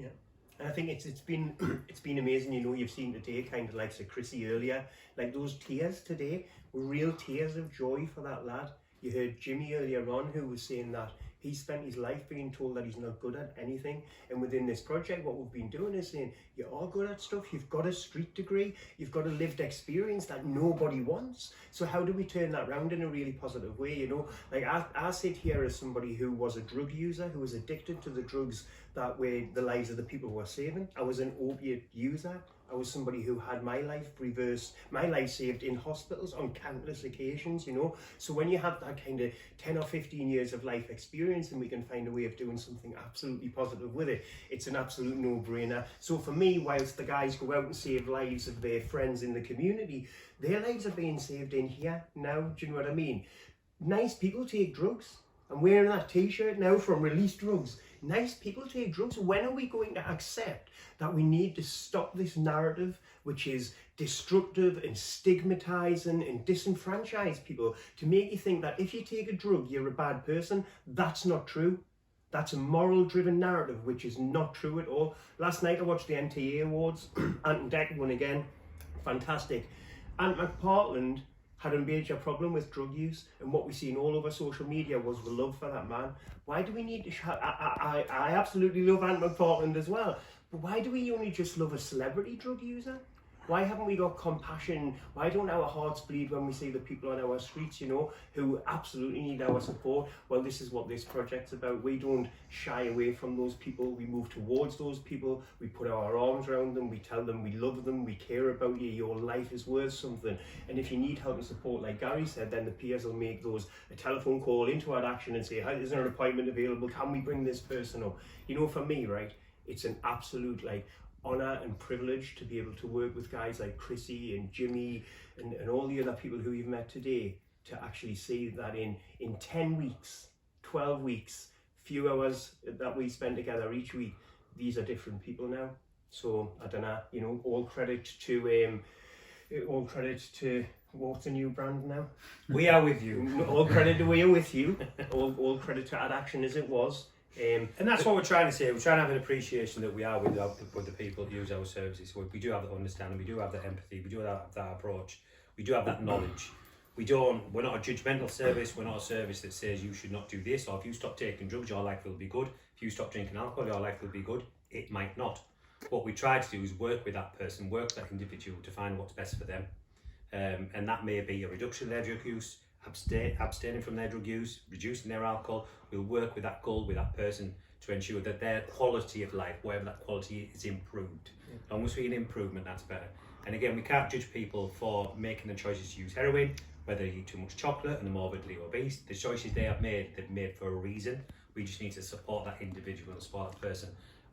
Yeah. And I think it's been it's been amazing. You know, you've seen today, kind of like Chrissy earlier, like those tears today were real tears of joy for that lad. You heard Jimmy earlier on, who was saying that he spent his life being told that he's not good at anything. And within this project, what we've been doing is saying, you are good at stuff. You've got a street degree. You've got a lived experience that nobody wants. So how do we turn that around in a really positive way? You know, like I sit here as somebody who was a drug user, who was addicted to the drugs that were the lives of the people who were saving. I was an opiate user. I was somebody who had my life reversed, my life saved in hospitals on countless occasions, you know. So when you have that kind of 10 or 15 years of life experience and we can find a way of doing something absolutely positive with it, it's an absolute no-brainer. So for me, whilst the guys go out and save lives of their friends in the community, their lives are being saved in here now. Do you know what I mean? Nice people take drugs. I'm wearing that t-shirt now from Release Drugs. Nice people take drugs. When are we going to accept that we need to stop this narrative which is destructive and stigmatizing and disenfranchise people to make you think that if you take a drug, you're a bad person? That's not true. That's a moral driven narrative which is not true at all. Last night I watched the NTA Awards. Ant and Dec won again. Fantastic. Ant McPartland had a major problem with drug use, and what we've seen all over social media was the love for that man. Why do we need to I absolutely love Ant McPartland as well, but why do we only just love a celebrity drug user? Why haven't we got compassion? Why don't our hearts bleed when we see the people on our streets, you know, who absolutely need our support? Well, this is what this project's about. We don't shy away from those people. We move towards those people. We put our arms around them. We tell them we love them. We care about you. Your life is worth something. And if you need help and support, like Gary said, then the peers will make those a telephone call into our action and say, "Hi, is there an appointment available? Can we bring this person up?" You know, for me, right, it's an absolute, like, honour and privilege to be able to work with guys like Chrissy and Jimmy and all the other people who you've met today, to actually see that in 10 weeks, 12 weeks, few hours that we spend together each week, these are different people now. So I don't know, you know, all credit to what's the new brand now? We Are With You. All credit to We Are With You. All credit to Ad Action as it was. And that's what we're trying to say. We're trying to have an appreciation that we are with the people who use our services. We do have that understanding, we do have that empathy, we do have that approach, we do have that knowledge. We're not a judgmental service. We're not a service that says you should not do this, or if you stop taking drugs, your life will be good. If you stop drinking alcohol, your life will be good. It might not. What we try to do is work with that person, work with that individual to find what's best for them. And that may be a reduction of their drug use, abstaining from their drug use, reducing their alcohol. We'll work with that goal with that person to ensure that their quality of life, whatever that quality is, improved. As long as we get an improvement, that's better. And again, we can't judge people for making the choices to use heroin, whether they eat too much chocolate and they're morbidly obese. The choices they have made, they've made for a reason. We just need to support that individual and support that person.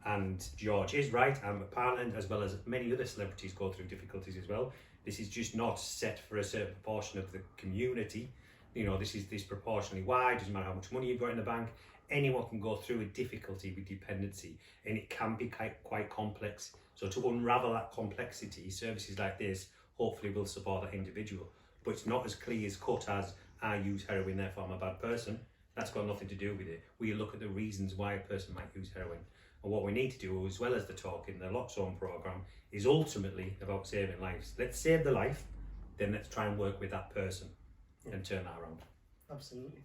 And George is right, and McPartland, as well as many other celebrities, go through difficulties as well. This is just not set for a certain proportion of the community. You know, this is disproportionately wide. Doesn't matter how much money you've got in the bank. Anyone can go through a difficulty with dependency, and it can be quite complex. So to unravel that complexity, services like this hopefully will support that individual. But it's not as clear as cut as I use heroin, therefore I'm a bad person. That's got nothing to do with it. We look at the reasons why a person might use heroin. And what we need to do, as well as the talk in the Naloxone programme, is ultimately about saving lives. Let's save the life, then let's try and work with that person and turn that around. Absolutely.